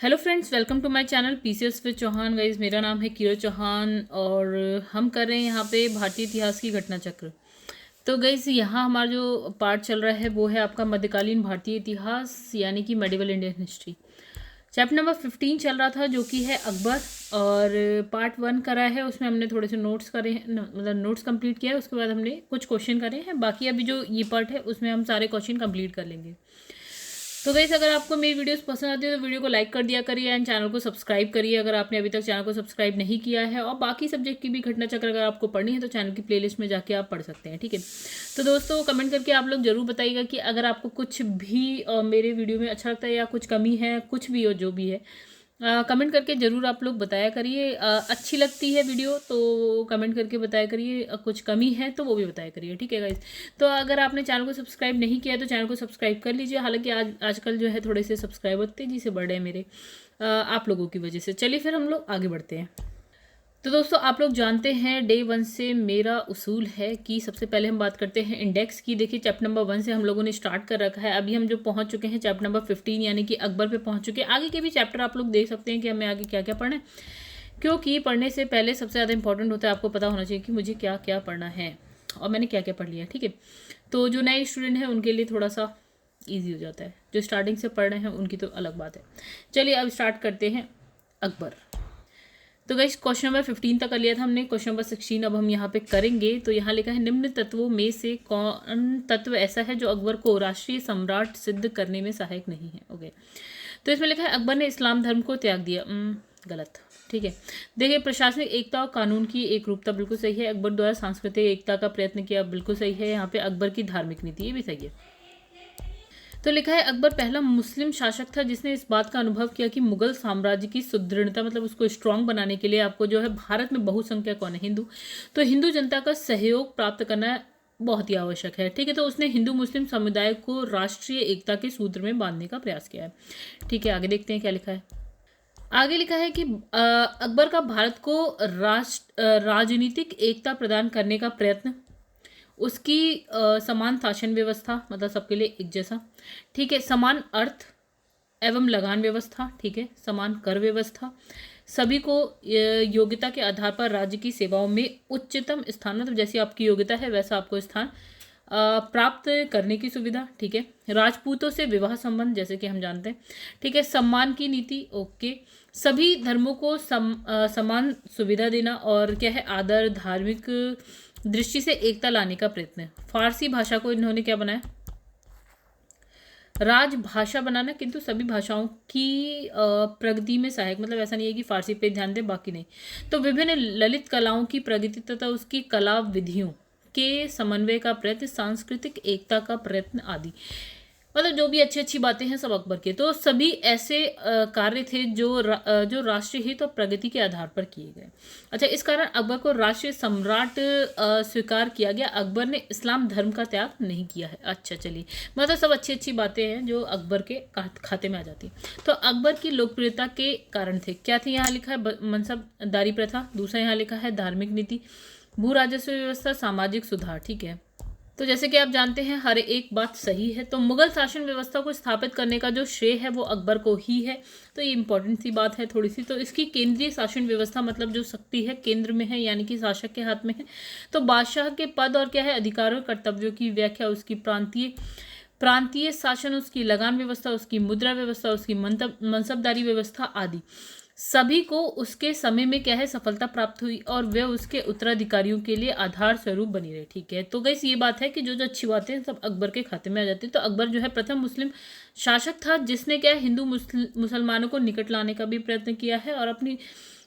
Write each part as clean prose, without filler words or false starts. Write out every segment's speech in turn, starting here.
Hello friends, welcome to my channel PCS with Chauhan. Guys, मेरा नाम है किरो चौहान और हम कर रहे हैं यहाँ पे भारतीय इतिहास की घटना चक्र। तो गाइज, यहाँ हमारा जो पार्ट चल रहा है वो है आपका मध्यकालीन भारतीय इतिहास यानी कि medieval Indian history. Chapter number 15 चल रहा था जो कि है अकबर। और पार्ट 1 करा है, उसमें हमने थोड़े से नोट्स करे हैं, मतलब नोट्स कंप्लीट किया है। उसके बाद हमने कुछ क्वेश्चन करे हैं। बाकी अभी जो ये पार्ट है उसमें हम सारे क्वेश्चन कंप्लीट कर लेंगे। तो गाइस, अगर आपको मेरी वीडियोस पसंद आती है तो वीडियो को लाइक कर दिया करिए एंड चैनल को सब्सक्राइब करिए अगर आपने अभी तक चैनल को सब्सक्राइब नहीं किया है। और बाकी सब्जेक्ट की भी घटना चक्र अगर आपको पढ़नी है तो चैनल की प्लेलिस्ट में जाके आप पढ़ सकते हैं, ठीक है। तो दोस्तों, कमेंट करके आप लोग जरूर बताइएगा कि अगर आपको कुछ भी मेरे वीडियो में अच्छा लगता है या कुछ कमी है, कुछ भी हो जो भी है, कमेंट करके ज़रूर आप लोग बताया करिए। अच्छी लगती है वीडियो तो कमेंट करके बताया करिए, कुछ कमी है तो वो भी बताया करिए, ठीक है गाइज। तो अगर आपने चैनल को सब्सक्राइब नहीं किया है तो चैनल को सब्सक्राइब कर लीजिए। हालांकि आजकल जो है थोड़े से सब्सक्राइबर तेजी से बढ़ रहे हैं मेरे, आप लोगों की वजह से। चलिए फिर हम लोग आगे बढ़ते हैं। तो दोस्तों, आप लोग जानते हैं डे 1 से मेरा उसूल है कि सबसे पहले हम बात करते हैं इंडेक्स की। देखिए, चैप्टर नंबर 1 से हम लोगों ने स्टार्ट कर रखा है। अभी हम जो पहुंच चुके हैं चैप्टर नंबर 15 यानी कि अकबर पे पहुंच चुके हैं। आगे के भी चैप्टर आप लोग देख सकते हैं कि हमें आगे क्या क्या पढ़ना है, क्योंकि पढ़ने से पहले सबसे ज़्यादा इंपॉर्टेंट होता है आपको पता होना चाहिए कि मुझे क्या क्या पढ़ना है और मैंने क्या क्या पढ़ लिया, ठीक है। तो जो नए स्टूडेंट हैं उनके लिए थोड़ा सा ईजी हो जाता है, जो स्टार्टिंग से पढ़ रहे हैं उनकी तो अलग बात है। चलिए अब स्टार्ट करते हैं अकबर। तो गाइस, क्वेश्चन नंबर 15 तक कर लिया था हमने। क्वेश्चन नंबर 16 अब हम यहाँ पे करेंगे। तो यहाँ लिखा है, निम्न तत्वों में से कौन तत्व ऐसा है जो अकबर को राष्ट्रीय सम्राट सिद्ध करने में सहायक नहीं है। ओके, तो इसमें लिखा है अकबर ने इस्लाम धर्म को त्याग दिया। गलत, ठीक है। देखिए, प्रशासनिक एकता और कानून की एक रूपता बिल्कुल सही है। अकबर द्वारा सांस्कृतिक एकता का प्रयत्न किया, बिल्कुल सही है। यहाँ पे अकबर की धार्मिक नीति, ये भी सही है। तो लिखा है, अकबर पहला मुस्लिम शासक था जिसने इस बात का अनुभव किया कि मुगल साम्राज्य की सुदृढ़ता, मतलब उसको स्ट्रांग बनाने के लिए आपको जो है भारत में बहुसंख्यक कौन है, हिंदू, तो हिंदू जनता का सहयोग प्राप्त करना बहुत ही आवश्यक है, ठीक है। तो उसने हिंदू मुस्लिम समुदाय को राष्ट्रीय एकता के सूत्र में बांधने का प्रयास किया है, ठीक है। आगे देखते हैं क्या लिखा है। आगे लिखा है कि अकबर का भारत को राजनीतिक एकता प्रदान करने का प्रयत्न, उसकी समान शासन व्यवस्था, मतलब सबके लिए एक जैसा, ठीक है, समान अर्थ एवं लगान व्यवस्था, ठीक है, समान कर व्यवस्था, सभी को योग्यता के आधार पर राज्य की सेवाओं में उच्चतम स्थान, मतलब जैसी आपकी योग्यता है वैसा आपको स्थान प्राप्त करने की सुविधा, ठीक है। राजपूतों से विवाह संबंध, जैसे कि हम जानते हैं, ठीक है। सम्मान की नीति, ओके। सभी धर्मों को समान सुविधा देना, और क्या है, आदर, धार्मिक दृष्टि से एकता लाने का प्रयत्न। फारसी भाषा को इन्होंने क्या बनाया, राजभाषा बनाना, किंतु सभी भाषाओं की प्रगति में सहायक, मतलब ऐसा नहीं है कि फारसी पे ध्यान दें बाकी नहीं। तो विभिन्न ललित कलाओं की प्रगति तथा उसकी कला विधियों के समन्वय का प्रयत्न, सांस्कृतिक एकता का प्रयत्न आदि, मतलब जो भी अच्छी अच्छी बातें हैं सब अकबर के। तो सभी ऐसे कार्य थे जो राष्ट्रीय हित और प्रगति के आधार पर किए गए। अच्छा, इस कारण अकबर को राष्ट्रीय सम्राट स्वीकार किया गया। अकबर ने इस्लाम धर्म का त्याग नहीं किया है। अच्छा, चलिए, मतलब सब अच्छी अच्छी बातें हैं जो अकबर के खाते में आ जाती हैं। तो अकबर की लोकप्रियता के कारण थे, क्या थे, यहाँ लिखा है मनसबदारी प्रथा, दूसरा यहाँ लिखा है धार्मिक नीति, भू राजस्व व्यवस्था, सामाजिक सुधार, ठीक है। तो जैसे कि आप जानते हैं हर एक बात सही है। तो मुगल शासन व्यवस्था को स्थापित करने का जो श्रेय है वो अकबर को ही है। तो ये इंपॉर्टेंट सी बात है थोड़ी सी। तो इसकी केंद्रीय शासन व्यवस्था, मतलब जो शक्ति है केंद्र में है, यानी कि शासक के हाथ में है। तो बादशाह के पद और क्या है, अधिकारों कर्तव्यों की व्याख्या, उसकी प्रांतीय प्रांतीय शासन, उसकी लगान व्यवस्था, उसकी मुद्रा व्यवस्था, उसकी मनसबदारी व्यवस्था आदि सभी को उसके समय में क्या है, सफलता प्राप्त हुई और वे उसके उत्तराधिकारियों के लिए आधार स्वरूप बनी रहे, ठीक है। तो गैस, ये बात है कि जो जो अच्छी बातें हैं सब अकबर के खाते में आ जाती है। तो अकबर जो है प्रथम मुस्लिम शासक था जिसने क्या है, हिंदू मुसलमानों को निकट लाने का भी प्रयत्न किया है। और अपनी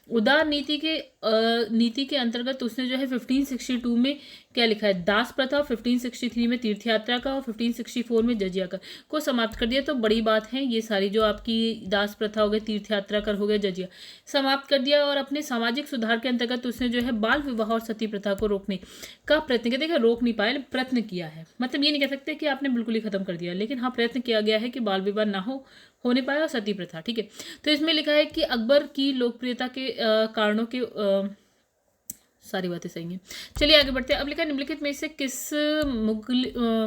उदार नीति के अंतर्गत उसने जो है 1562 में क्या लिखा है, दास प्रथा, 1563 में तीर्थ यात्रा का, और 1564 में जजिया कर को समाप्त कर दिया। तो बड़ी बात है ये सारी, जो आपकी दास प्रथा हो गई, तीर्थ यात्रा कर हो गया, जजिया समाप्त कर दिया। और अपने सामाजिक सुधार के अंतर्गत उसने जो है बाल विवाह और सती प्रथा को रोकने का प्रयत्न किया। देखिए, रोक नहीं पाया, प्रयत्न किया है, मतलब ये नहीं कह सकते कि आपने बिल्कुल ही खत्म कर दिया, लेकिन हाँ, प्रयत्न किया गया है कि बाल विवाह ना होने पाया, और सती प्रथा, ठीक है। तो इसमें लिखा है कि अकबर की लोकप्रियता के कारणों के सारी बातें सही हैं। चलिए आगे बढ़ते हैं। अब लिखा है निम्नलिखित में से किस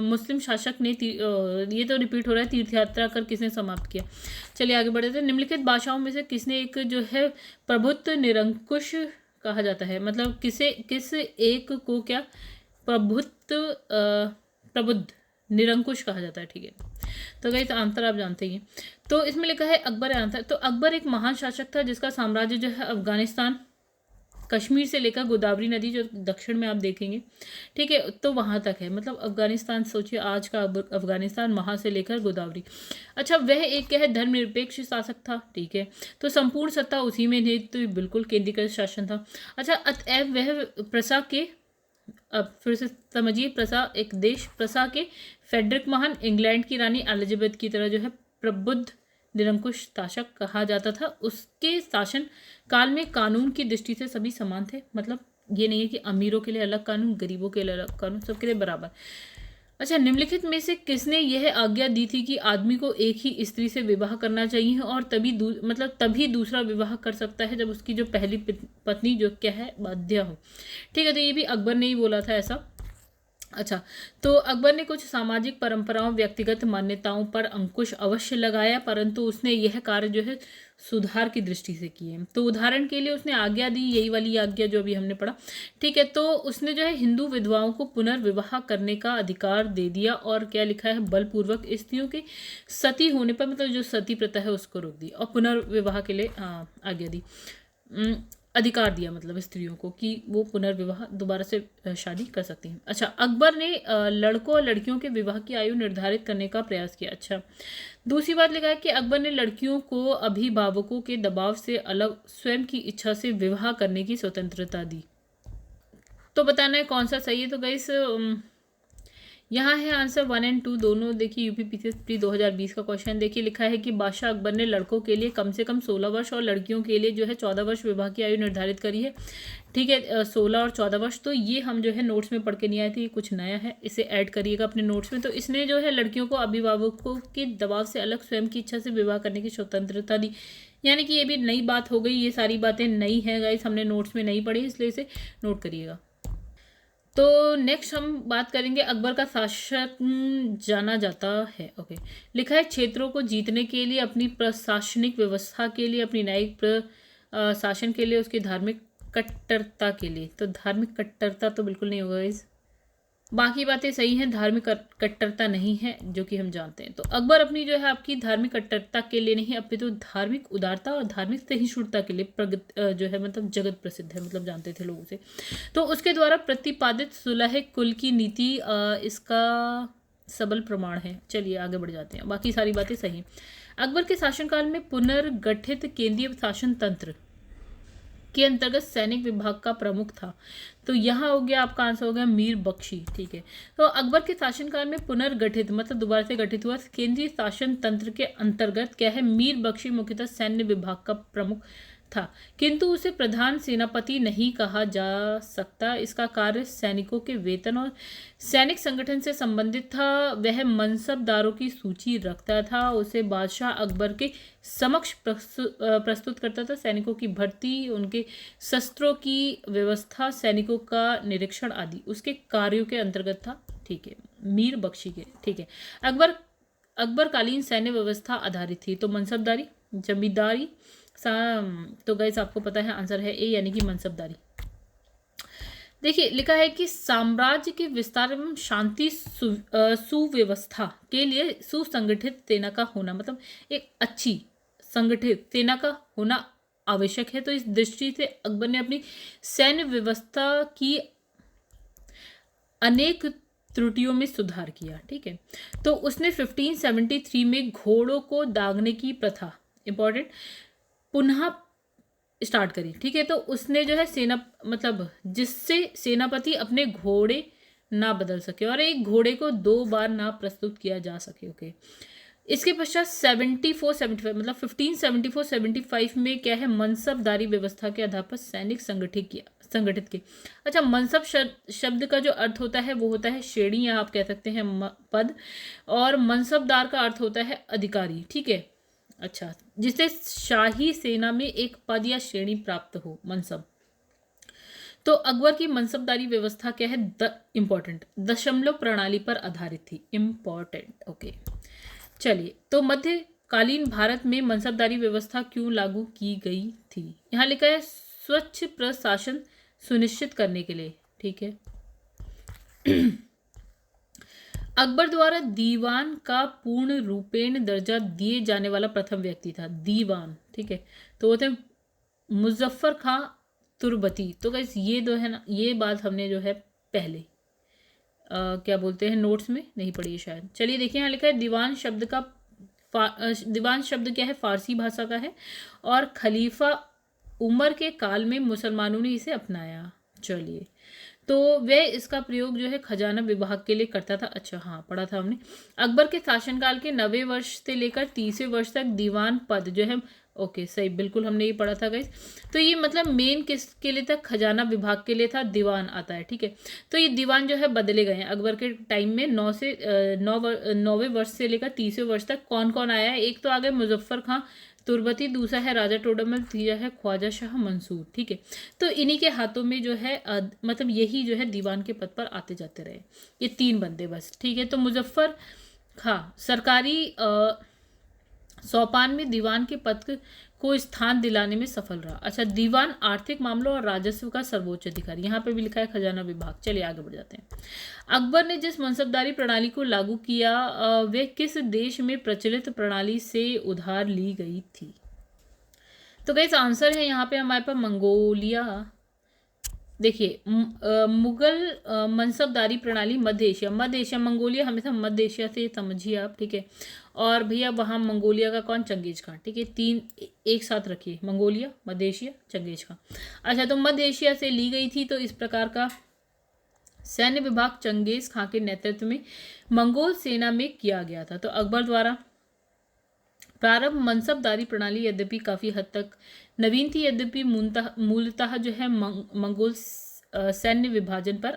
मुस्लिम शासक ने ये तो रिपीट हो रहा है, तीर्थ यात्रा कर किसने समाप्त किया। चलिए आगे बढ़ते हैं। निम्नलिखित बादशाहों में से किसने एक जो है प्रभुत्व निरंकुश कहा जाता है, मतलब किस एक को क्या प्रबुद्ध निरंकुश कहा जाता है, ठीक है। तो गाइस आंसर आप जानते ही हैं। तो इसमें लिखा है अकबर है आंसर। तो अकबर एक महान शासक था जिसका साम्राज्य जो है अफगानिस्तान, कश्मीर से लेकर गोदावरी नदी जो दक्षिण में आप देखेंगे, ठीक है, तो वहाँ तक है। मतलब अफगानिस्तान सोचिए, आज का अफगानिस्तान, वहाँ से लेकर गोदावरी। अच्छा, वह एक क्या है धर्मनिरपेक्ष शासक था, ठीक है, तो संपूर्ण सत्ता उसी में नहीं, तो बिल्कुल केंद्रीकृत शासन था। अच्छा, अतएव वह प्रसा के, अब फिर से समझिए, प्रसा एक देश, प्रसा के फेडरिक महान, इंग्लैंड की रानी एलिजाबेथ की तरह जो है प्रबुद्ध निरंकुश शासक कहा जाता था। उसके शासन काल में कानून की दृष्टि से सभी समान थे, मतलब ये नहीं है कि अमीरों के लिए अलग कानून, गरीबों के लिए अलग कानून, सबके लिए बराबर। अच्छा, निम्नलिखित में से किसने यह आज्ञा दी थी कि आदमी को एक ही स्त्री से विवाह करना चाहिए और तभी दूसरा विवाह कर सकता है जब उसकी जो पहली पत्नी जो क्या है बाध्य हो, ठीक है। तो ये भी अकबर ने ही बोला था ऐसा। अच्छा, तो अकबर ने कुछ सामाजिक परंपराओं, व्यक्तिगत मान्यताओं पर अंकुश अवश्य लगाया, परंतु उसने यह कार्य जो है सुधार की दृष्टि से किए। तो उदाहरण के लिए उसने आज्ञा दी, यही वाली आज्ञा जो अभी हमने पढ़ा, ठीक है। तो उसने जो है हिंदू विधवाओं को पुनर्विवाह करने का अधिकार दे दिया, और क्या लिखा है, बलपूर्वक स्त्रियों के सती होने पर, मतलब जो सती प्रथा है उसको रोक दी, और पुनर्विवाह के लिए आज्ञा दी, अधिकार दिया, मतलब स्त्रियों को कि वो पुनर्विवाह दोबारा से शादी कर सकती हैं। अच्छा, अकबर ने लड़कों और लड़कियों के विवाह की आयु निर्धारित करने का प्रयास किया। अच्छा, दूसरी बात लिखा है कि अकबर ने लड़कियों को अभिभावकों के दबाव से अलग स्वयं की इच्छा से विवाह करने की स्वतंत्रता दी। तो बताना है कौन सा सही है। तो गाइस यहाँ है आंसर 1 और 2 दोनों। देखिए यूपीपीसीएस प्री 2020 का क्वेश्चन देखिए, लिखा है कि बादशाह अकबर ने लड़कों के लिए कम से कम 16 वर्ष और लड़कियों के लिए जो है 14 वर्ष विवाह की आयु निर्धारित करी है, ठीक है, 16 और 14 वर्ष। तो ये हम जो है नोट्स में पढ़ के नहीं आए थे, ये कुछ नया है, इसे ऐड करिएगा अपने नोट्स में। तो इसने जो है लड़कियों को अभिभावकों के दबाव से अलग स्वयं की इच्छा से विवाह करने की स्वतंत्रता दी, यानी कि ये भी नई बात हो गई। ये सारी बातें नई हैं गाइस, हमने नोट्स में नहीं पढ़ी, इसलिए इसे नोट करिएगा। तो नेक्स्ट हम बात करेंगे अकबर का शासक जाना जाता है, ओके। लिखा है क्षेत्रों को जीतने के लिए, अपनी प्रशासनिक व्यवस्था के लिए, अपनी न्यायिक शासन के लिए, उसकी धार्मिक कट्टरता के लिए। तो धार्मिक कट्टरता तो बिल्कुल नहीं होगा इस, बाकी बातें सही हैं, धार्मिक कट्टरता नहीं है जो कि हम जानते हैं। तो अकबर अपनी जो है आपकी धार्मिक कट्टरता के लिए नहीं, अपितु धार्मिक उदारता और धार्मिक सहिष्णुता के लिए जो है मतलब जगत प्रसिद्ध है, मतलब जानते थे लोग उसे। तो उसके द्वारा प्रतिपादित सुलह कुल की नीति इसका सबल प्रमाण है। चलिए आगे बढ़ जाते हैं, बाकी सारी बातें सही हैं। अकबर के शासनकाल में पुनर्गठित केंद्रीय शासन तंत्र के अंतर्गत सैनिक विभाग का प्रमुख था। तो यहाँ हो गया आपका आंसर हो गया मीर बख्शी, ठीक है। तो अकबर के शासनकाल में पुनर्गठित मतलब दोबारा से गठित हुआ केंद्रीय शासन तंत्र के अंतर्गत क्या है, मीर बख्शी मुख्यतः सैन्य विभाग का प्रमुख था, किंतु उसे प्रधान सेनापति नहीं कहा जा सकता। इसका कार्य सैनिकों के वेतन और सैनिक संगठन से संबंधित था। वह मनसबदारों की सूची रखता था, उसे बादशाह अकबर के समक्ष प्रस्तुत करता था। सैनिकों की भर्ती, उनके शस्त्रों की व्यवस्था, सैनिकों का निरीक्षण आदि उसके कार्यों के अंतर्गत था, ठीक है, मीर बख्शी के, ठीक है। अकबरकालीन सैन्य व्यवस्था आधारित थी। तो मनसबदारी, जमींदारी, तो गाइस आपको पता है आंसर है ए, यानी कि मनसबदारी। देखिए लिखा है कि साम्राज्य के विस्तार एवं शांति सुव्यवस्था के लिए सुसंगठित सेना का होना, मतलब एक अच्छी संगठित सेना का होना आवश्यक है। तो इस दृष्टि से अकबर ने अपनी सैन्य व्यवस्था की अनेक त्रुटियों में सुधार किया, ठीक है। तो उसने 1573 में घोड़ों को दागने की प्रथा इंपॉर्टेंट पुनः स्टार्ट करी, ठीक है। तो उसने जो है सेना मतलब जिससे सेनापति अपने घोड़े ना बदल सके और एक घोड़े को 2 बार ना प्रस्तुत किया जा सके, ओके। इसके पश्चात 74-75 मतलब 1574-75 में क्या है, मनसबदारी व्यवस्था के आधार पर सैनिक संगठित किया। अच्छा, मनसब शब्द का जो अर्थ होता है वो होता है श्रेणी, या आप कह सकते हैं पद, और मनसबदार का अर्थ होता है अधिकारी, ठीक है। अच्छा, जिससे शाही सेना में एक पद या श्रेणी प्राप्त हो, मनसब। तो अकबर की मनसबदारी व्यवस्था क्या है, इम्पोर्टेंट, दशमलव प्रणाली पर आधारित थी, इम्पोर्टेंट। ओके, चलिए, तो मध्यकालीन भारत में मनसबदारी व्यवस्था क्यों लागू की गई थी? यहाँ लिखा है स्वच्छ प्रशासन सुनिश्चित करने के लिए। ठीक है। अकबर द्वारा दीवान का पूर्ण रूपेण दर्जा दिए जाने वाला प्रथम व्यक्ति था, दीवान। ठीक है, तो वो थे मुजफ्फर खां तुर्बती। तो गाइस ये दो है ना, ये बात हमने जो है पहले क्या बोलते हैं नोट्स में नहीं पढ़ी है शायद। चलिए देखिए, यहाँ लिखा है दीवान शब्द का दीवान शब्द क्या है, फारसी भाषा का है, और खलीफा उमर के काल में मुसलमानों ने इसे अपनाया। चलिए, तो वह इसका प्रयोग जो है खजाना विभाग के लिए करता था। अच्छा, हाँ पढ़ा था हमने। अकबर के शासनकाल के 90 वर्ष से लेकर 30वें वर्ष तक दीवान पद जो है, ओके सही, बिल्कुल हमने ये पढ़ा था गाइस। तो ये मतलब मेन किसके लिए था, खजाना विभाग के लिए था, दीवान आता है। ठीक है, तो ये दीवान जो है बदले गए हैं अकबर के टाइम में। 9वें वर्ष से लेकर 30वें वर्ष तक कौन कौन आया है, एक तो आ गए मुजफ्फर खां तुर्बती, दूसरा है राजा टोडरमल, तीसरा है ख्वाजा शाह मंसूर। ठीक है, तो इन्हीं के हाथों में जो है मतलब यही जो है दीवान के पद पर आते जाते रहे, ये 3 बंदे बस। ठीक है, तो मुजफ्फर खां सरकारी सोपान में दीवान के पद को स्थान दिलाने में सफल रहा। अच्छा, दीवान आर्थिक मामलों और राजस्व का सर्वोच्च अधिकारी, यहाँ पे भी लिखा है खजाना विभाग। चलिए आगे बढ़ जाते हैं। अकबर ने जिस मनसबदारी प्रणाली को लागू किया वे किस देश में प्रचलित प्रणाली से उधार ली गई थी? तो गाइस आंसर है यहाँ पे हमारे पास मंगोलिया। देखिए, मुगल मनसबदारी प्रणाली मध्य एशिया, मंगोलिया हमेशा मध्य एशिया से समझिए आप। ठीक है, और भैया वहाँ मंगोलिया का कौन, चंगेज खान। ठीक है, 3 एक साथ रखिए, मंगोलिया, मध्य एशिया, चंगेज खान। अच्छा, तो मध्य एशिया से ली गई थी। तो इस प्रकार का सैन्य विभाग चंगेज खान के नेतृत्व में मंगोल सेना में किया गया था। तो अकबर द्वारा प्रारंभ मनसबदारी प्रणाली यद्यपि काफ़ी हद तक नवीन थी, यद्यपि मूलतः जो है मंगोल सैन्य विभाजन पर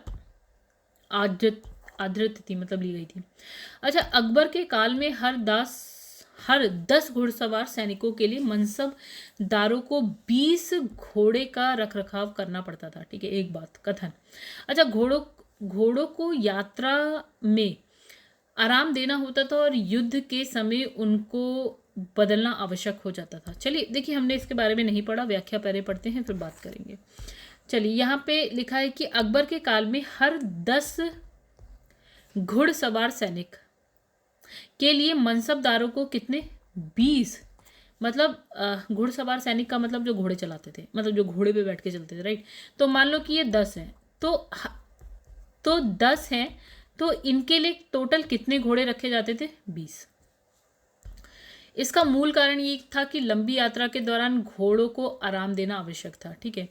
आधारित थी, मतलब ली गई थी। अच्छा, अकबर के काल में हर 10 घुड़सवार सैनिकों के लिए मनसबदारों को 20 घोड़े का रखरखाव करना पड़ता था। ठीक है, एक बात कथन। अच्छा, घोड़ों को यात्रा में आराम देना होता था और युद्ध के समय उनको बदलना आवश्यक हो जाता था। चलिए देखिए, हमने इसके बारे में नहीं पढ़ा, व्याख्या पहले पढ़ते हैं फिर बात करेंगे। चलिए, यहाँ पे लिखा है कि अकबर के काल में हर 10 घुड़सवार सैनिक के लिए मनसबदारों को कितने, 20, मतलब घुड़सवार सैनिक का मतलब जो घोड़े चलाते थे, मतलब जो घोड़े पे बैठ के चलते थे, राइट। तो मान लो कि ये 10 हैं, तो 10 हैं, तो इनके लिए टोटल कितने घोड़े रखे जाते थे, 20। इसका मूल कारण ये था कि लंबी यात्रा के दौरान घोड़ों को आराम देना आवश्यक था। ठीक है,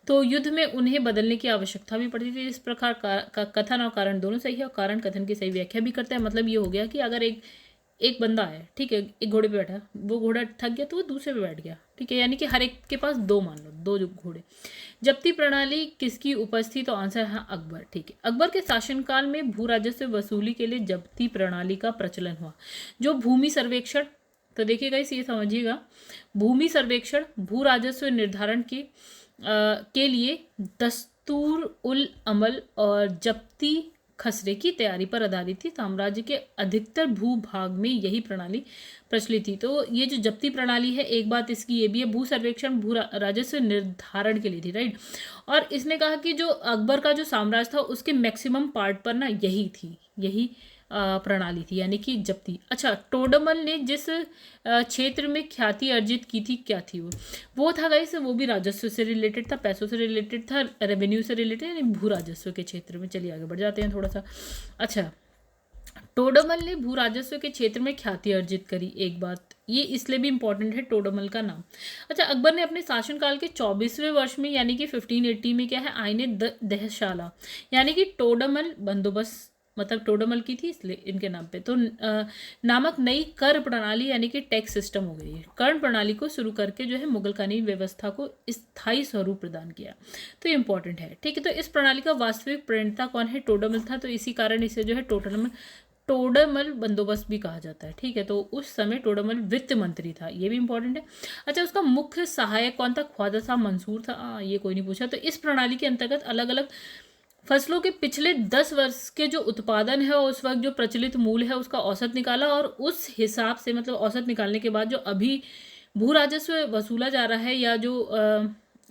तो युद्ध में उन्हें बदलने की आवश्यकता भी पड़ती थी। इस प्रकार का कथन और कारण दोनों सही है, और कारण कथन की सही व्याख्या भी करता है। मतलब ये हो गया कि अगर एक बंदा है, ठीक है, एक घोड़े पे बैठा, वो घोड़ा थक गया तो वो दूसरे पे बैठ गया। ठीक है, यानी कि हर एक के पास 2, मान लो 2 घोड़े। जब्ती प्रणाली किसकी उपज थी? तो आंसर है अकबर। ठीक है, अकबर के शासनकाल में भू राजस्व वसूली के लिए जब्ती प्रणाली का प्रचलन हुआ। जो भूमि सर्वेक्षण, तो देखिएगा इसे ये समझिएगा, भूमि सर्वेक्षण भू राजस्व निर्धारण के लिए दस्तूर उल अमल और जब्ती खसरे की तैयारी पर आधारित थी। साम्राज्य के अधिकतर भूभाग में यही प्रणाली प्रचलित थी। तो ये जो जब्ती प्रणाली है, एक बात इसकी ये भी है, भू सर्वेक्षण भू राजस्व निर्धारण के लिए थी, राइट। और इसने कहा कि जो अकबर का जो साम्राज्य था उसके मैक्सिमम पार्ट पर ना यही थी, यही प्रणाली थी, यानी कि जब्ती। अच्छा, टोडरमल ने जिस क्षेत्र में ख्याति अर्जित की थी, क्या थी वो था गाइस, वो भी राजस्व से रिलेटेड था, पैसों से रिलेटेड था, रेवेन्यू से रिलेटेड, यानी भू राजस्व के क्षेत्र में। चलिए आगे बढ़ जाते हैं थोड़ा सा। अच्छा, टोडरमल ने भू राजस्व के क्षेत्र में ख्याति अर्जित करी। एक बात ये इसलिए भी इंपॉर्टेंट है टोडरमल का नाम। अच्छा, अकबर ने अपने शासनकाल के 24वें वर्ष में यानी कि 1580 में क्या है, आईने दहशाला यानी कि टोडरमल बंदोबस्त, मतलब टोडरमल की थी इसलिए इनके नाम पे, तो नामक नई कर प्रणाली यानी कि टैक्स सिस्टम हो गई है। कर प्रणाली को शुरू करके जो है मुगल कानूनी व्यवस्था को स्थायी स्वरूप प्रदान किया। तो ये इंपॉर्टेंट है। ठीक है, तो इस प्रणाली का वास्तविक प्रणेता कौन है? टोडरमल था। तो इसी कारण इसे जो है टोडरमल बंदोबस्त भी कहा जाता है, ठीक है। तो उस समय टोडरमल वित्त मंत्री था, ये भी इंपॉर्टेंट है। अच्छा, उसका मुख्य सहायक कौन था? ख्वाजा शाह मंसूर था, ये कोई नहीं पूछा। तो इस प्रणाली के अंतर्गत अलग अलग फसलों के पिछले 10 वर्ष के जो उत्पादन है और उस वक्त जो प्रचलित मूल्य है उसका औसत निकाला, और उस हिसाब से मतलब औसत निकालने के बाद जो अभी भू राजस्व वसूला जा रहा है या जो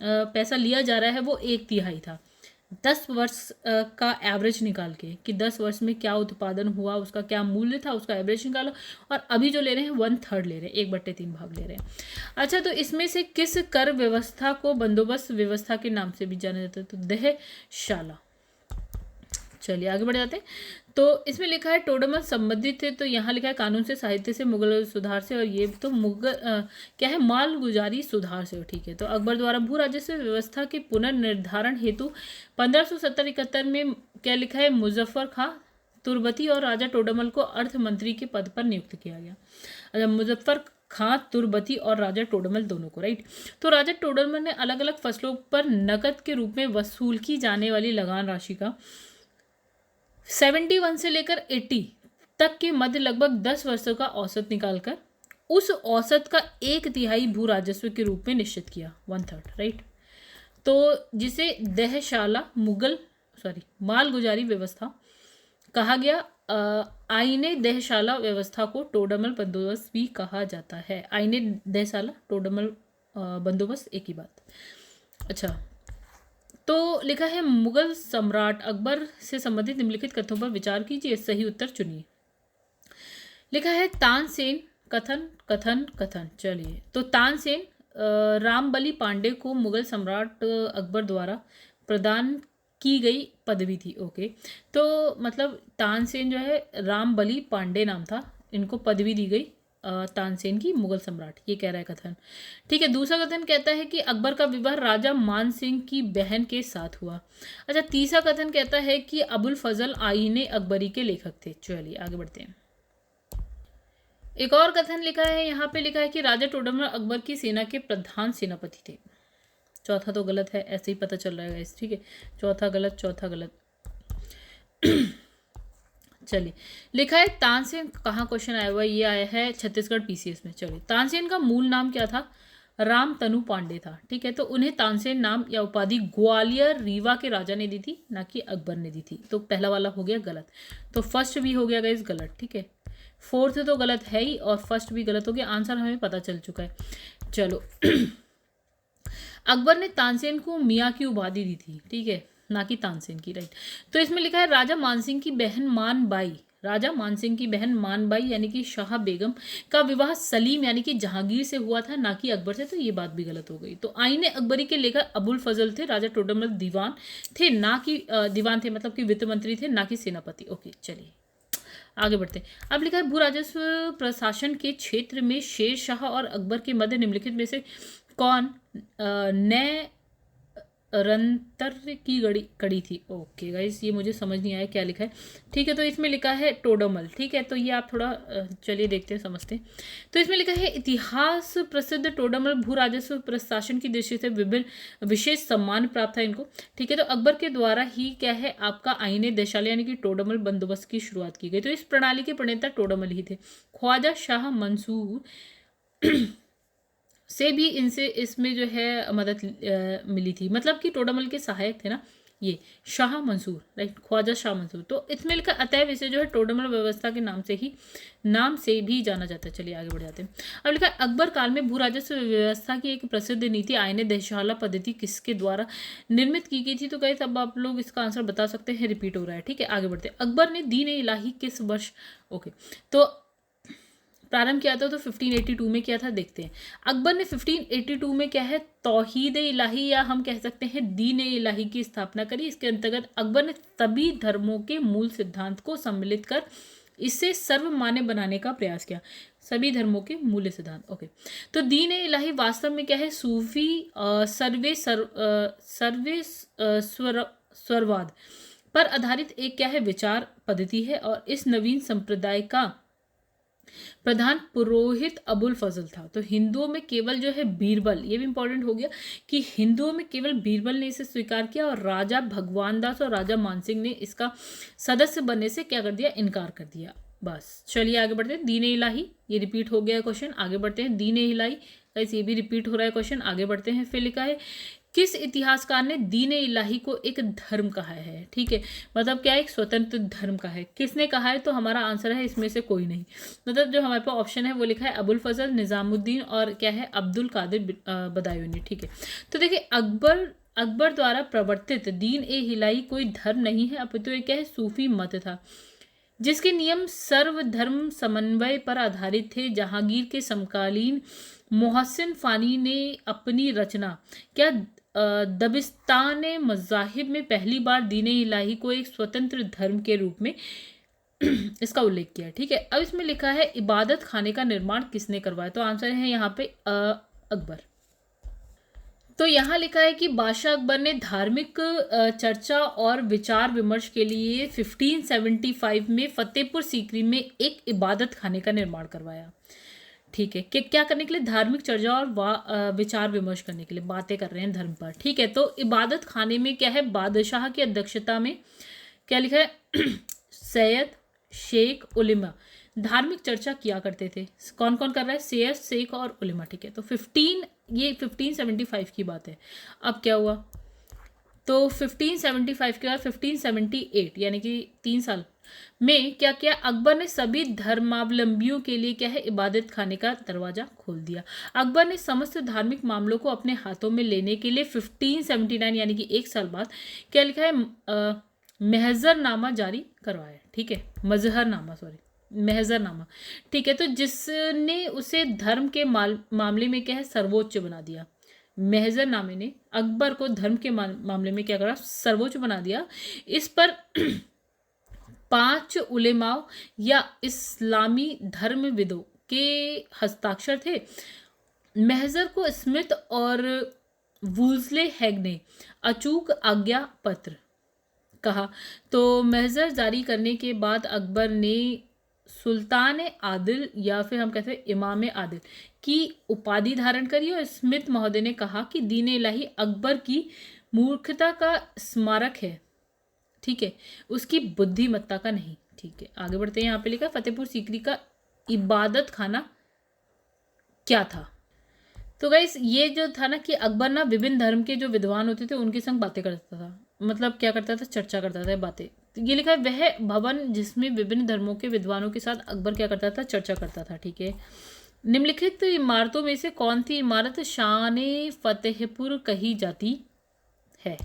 पैसा लिया जा रहा है वो 1/3 था। 10 वर्ष का एवरेज निकाल के कि 10 वर्ष में क्या उत्पादन हुआ, उसका क्या मूल्य था, उसका एवरेज निकालो, और अभी जो ले रहे हैं 1/3 ले रहे हैं, 1/3 भाग ले रहे हैं। अच्छा, तो इसमें से किस कर व्यवस्था को बंदोबस्त व्यवस्था के नाम से भी जाना जाता है? तो दहशाला। चलिए आगे बढ़ जाते हैं। तो इसमें लिखा है टोडरमल संबंधित थे, तो यहाँ लिखा है कानून से, साहित्य से, मुगल सुधार से, और ये तो मुगल क्या है, मालगुजारी सुधार से, ठीक है। तो अकबर द्वारा भू राजस्व व्यवस्था के पुनर्निर्धारण हेतु 1570-71 में क्या लिखा है, मुजफ्फर खां तुर्बती और राजा टोडरमल को अर्थ मंत्री के पद पर नियुक्त किया गया। अच्छा, मुजफ्फर खां तुर्बती और राजा टोडरमल दोनों को, राइट। तो राजा टोडरमल ने अलग अलग फसलों पर नकद के रूप में वसूल की जाने वाली लगान राशि का 71 से लेकर 80 तक के मध्य लगभग 10 वर्षों का औसत निकालकर उस औसत का 1/3 भू राजस्व के रूप में निश्चित किया, 1/3, राइट। तो जिसे दहशाला मालगुजारी व्यवस्था कहा गया। आईने दहशाला व्यवस्था को टोडरमल बंदोबस्त भी कहा जाता है। आईने दहशाला, टोडरमल बंदोबस्त, एक ही बात। अच्छा, तो लिखा है मुगल सम्राट अकबर से संबंधित निम्नलिखित कथनों पर विचार कीजिए, सही उत्तर चुनिए। लिखा है तानसेन कथन कथन कथन। चलिए, तो तानसेन रामबली पांडे को मुगल सम्राट अकबर द्वारा प्रदान की गई पदवी थी, ओके। तो मतलब तानसेन जो है, रामबली पांडे नाम था, इनको पदवी दी गई तानसेन की, मुगल सम्राट, ये कह रहा है कथन, ठीक है। दूसरा कथन कहता है कि अकबर का विवाह राजा मान सिंह की बहन के साथ हुआ। अच्छा, तीसरा कथन कहता है कि अबुल फजल आईने अकबरी के लेखक थे। चलिए आगे बढ़ते हैं। एक और कथन लिखा है, यहाँ पे लिखा है कि राजा टोडरमल अकबर की सेना के प्रधान सेनापति थे। चौथा तो गलत है, ऐसे ही पता चल रहा है, ठीक है। चौथा गलत, चौथा गलत। चलिए, लिखा है तानसेन, कहाँ क्वेश्चन आया हुआ, ये आया है छत्तीसगढ़ पीसीएस में। चलिए, तानसेन का मूल नाम क्या था? राम तनु पांडे था, ठीक है। तो उन्हें तानसेन नाम या उपाधि ग्वालियर रीवा के राजा ने दी थी, ना कि अकबर ने दी थी। तो पहला वाला हो गया गलत, तो फर्स्ट भी हो गया गाइस गलत, ठीक है। फोर्थ तो गलत है ही और फर्स्ट भी गलत हो गया, आंसर हमें पता चल चुका है। चलो अकबर ने तानसेन को मियाँ की उपाधि दी थी, ठीक है, ना कि तानसेन की, राइट। तो इसमें लिखा है राजा मानसिंह की बहन मानबाई, राजा मानसिंह की बहन मानबाई यानी कि शाह बेगम का विवाह सलीम यानी कि जहांगीर से हुआ था, ना कि अकबर से। तो ये बात भी गलत हो गई। तो आईने अकबरी के लेकर अबुल फजल थे, राजा टोडरमल दीवान थे, ना कि दीवान थे मतलब कि वित्त मंत्री थे, ना कि सेनापति। ओके, चलिए आगे बढ़ते हैं। अब लिखा है भू राजस्व प्रशासन के क्षेत्र में शेर शाह और अकबर के मध्य निम्नलिखित में से कौन नए रंतर की कड़ी थी? ओके गाइस, ये मुझे समझ नहीं आया क्या लिखा है, ठीक है। तो इसमें लिखा है टोडरमल, ठीक है। तो ये आप थोड़ा चलिए देखते हैं, समझते हैं। तो इसमें लिखा है इतिहास प्रसिद्ध टोडरमल भू राजस्व प्रशासन की दृष्टि से विभिन्न विशेष सम्मान प्राप्त था इनको, ठीक है। तो अकबर के द्वारा ही क्या है आपका आईने दहशाला यानी कि टोडरमल बंदोबस्त की शुरुआत की गई। तो इस प्रणाली के प्रणेता टोडरमल ही थे। ख्वाजा शाह मंसूर से भी इनसे इसमें जो है मदद मिली थी, मतलब कि टोडरमल के सहायक थे ना ये शाह मंसूर, राइट, ख्वाजा शाह मंसूर। तो इसमें लिखा अतएव इसे जो है टोडरमल व्यवस्था के नाम से भी जाना जाता है। चलिए आगे बढ़ जाते हैं। अब लिखा अकबर काल में भू राजस्व व्यवस्था की एक प्रसिद्ध नीति आईने दहशाला पद्धति किसके द्वारा निर्मित की गई थी? तो गाइस अब आप लोग इसका आंसर बता सकते हैं, रिपीट हो रहा है, ठीक है। आगे बढ़ते हैं। अकबर ने दीन इलाही किस वर्ष ओके तो प्रारंभ किया था? तो 1582 में किया था। देखते हैं अकबर ने 1582 में क्या है तौहीद इलाही या हम कह सकते हैं दीन इलाही की स्थापना करी। इसके अंतर्गत अकबर ने सभी धर्मों के मूल सिद्धांत को सम्मिलित कर इसे सर्वमान्य बनाने का प्रयास किया। सभी धर्मों के मूल्य सिद्धांत, ओके। तो दीन इलाही वास्तव में क्या है सूफी स्वरवाद पर आधारित एक क्या है विचार पद्धति है, और इस नवीन संप्रदाय का प्रधान पुरोहित अबुल फजल था। तो हिंदुओं में केवल जो है बीरबल, ये भी इंपॉर्टेंट हो गया कि हिंदुओं में केवल बीरबल ने इसे स्वीकार किया और राजा भगवान दास और राजा मानसिंह ने इसका सदस्य बनने से क्या कर दिया, इनकार कर दिया। बस चलिए आगे बढ़ते हैं। दीन इलाही, ये रिपीट हो गया क्वेश्चन, आगे बढ़ते हैं। दीन इलाही गाइस ये भी रिपीट हो रहा है क्वेश्चन, आगे बढ़ते हैं। फिर लिखा है किस इतिहासकार ने दीन इलाही को एक धर्म कहा है? ठीक है, मतलब क्या एक स्वतंत्र धर्म का है, किसने कहा है? तो हमारा आंसर है इसमें से कोई नहीं। मतलब जो हमारे पास ऑप्शन है वो लिखा है अबुल फजल, निजामुद्दीन और क्या है अब्दुल कादिर बदायूनी। ठीक है, तो देखिए अकबर द्वारा प्रवर्तित दीन ए इलाही कोई धर्म नहीं है, अपितु ये क्या है सूफी मत था, जिसके नियम सर्वधर्म समन्वय पर आधारित थे। जहांगीर के समकालीन मोहसिन फानी ने अपनी रचना क्या दबिस्तान मज़ाहिब में पहली बार दीन इलाही को एक स्वतंत्र धर्म के रूप में इसका उल्लेख किया। ठीक है, अब इसमें लिखा है इबादत खाने का निर्माण किसने करवाया? तो आंसर है यहाँ पे अकबर। तो यहाँ लिखा है कि बादशाह अकबर ने धार्मिक चर्चा और विचार विमर्श के लिए 1575 में फतेहपुर सीकरी में एक इबादत खाने का निर्माण करवाया। ठीक है, कि क्या करने के लिए? धार्मिक चर्चा और विचार विमर्श करने के लिए, बातें कर रहे हैं धर्म पर। ठीक है, तो इबादत खाने में क्या है बादशाह की अध्यक्षता में क्या लिखा है सैयद शेख उलेमा धार्मिक चर्चा किया करते थे। कौन कौन कर रहा है? सैयद शेख और उलेमा। ठीक है, तो 1575 की बात है। अब क्या हुआ? तो 1575 के बाद 1578 यानी कि 3 साल में क्या किया? अकबर ने सभी धर्मावलंबियों के लिए क्या है इबादत खाने का दरवाजा खोल दिया। अकबर ने समस्त धार्मिक मामलों को अपने हाथों में लेने के लिए 1579 यानी कि 1 साल बाद क्या लिखा है महजरनामा जारी करवाया। ठीक है, महजरनामा। ठीक है, तो जिसने उसे धर्म के मामले में क्या है सर्वोच्च बना दिया। महजरनामे ने अकबर को धर्म के मामले में क्या करा? सर्वोच्च बना दिया। इस पर 5 उलेमाओं या इस्लामी धर्मविदों के हस्ताक्षर थे। महजर को स्मिथ और वुल्सले हैग ने अचूक आज्ञा पत्र कहा। तो महजर जारी करने के बाद अकबर ने सुल्तान आदिल या फिर हम कहते हैं इमाम आदिल की उपाधि धारण करी और स्मिथ महोदय ने कहा कि दीन इलाही अकबर की मूर्खता का स्मारक है। ठीक है, उसकी बुद्धिमत्ता का नहीं। ठीक है, आगे बढ़ते हैं। यहाँ पे लिखा फतेहपुर सीकरी का इबादत खाना क्या था? तो गाइस ये जो था ना कि अकबर ना विभिन्न धर्म के जो विद्वान होते थे उनके संग बातें करता था, मतलब क्या करता था? चर्चा करता था, बातें। तो ये लिखा है वह भवन जिसमें विभिन्न धर्मों के विद्वानों के साथ अकबर क्या करता था? चर्चा करता था। ठीक है, निम्नलिखित इमारतों में से कौन सी इमारत शान फतेहपुर कही जाती है?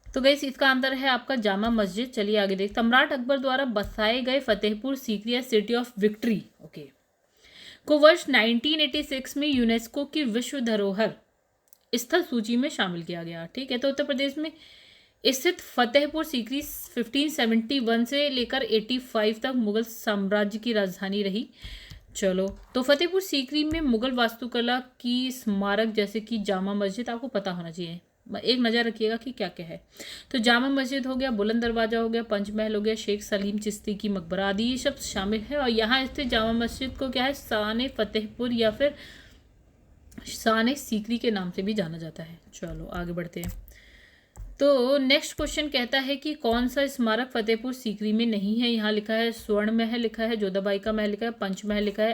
तो गाइस इसका आंसर है आपका जामा मस्जिद। चलिए आगे देखते। सम्राट अकबर द्वारा बसाए गए Fatehpur Sikri city of victory को वर्ष 1986 में यूनेस्को की विश्व धरोहर स्थल सूची में शामिल किया गया। ठीक है, तो उत्तर प्रदेश में स्थित फतेहपुर सीकरी 1571 से लेकर 85 तक मुगल साम्राज्य की राजधानी रही। चलो, तो फतेहपुर सीकरी में मुगल वास्तुकला की स्मारक जैसे कि जामा मस्जिद आपको पता होना चाहिए, एक नज़र रखिएगा कि क्या क्या है। तो जामा मस्जिद हो गया, बुलंद दरवाज़ा हो गया, पंचमहल हो गया, शेख सलीम चिश्ती की मकबरा आदि ये सब शामिल है। और यहाँ स्थित जामा मस्जिद को क्या है शान फतेहपुर या फिर शान सीकरी के नाम से भी जाना जाता है। चलो आगे बढ़ते हैं। तो नेक्स्ट क्वेश्चन कहता है कि कौन सा स्मारक फतेहपुर सीकरी में नहीं है? यहाँ लिखा है स्वर्ण महल लिखा है, जोधाबाई का महल लिखा है, पंचमहल लिखा है,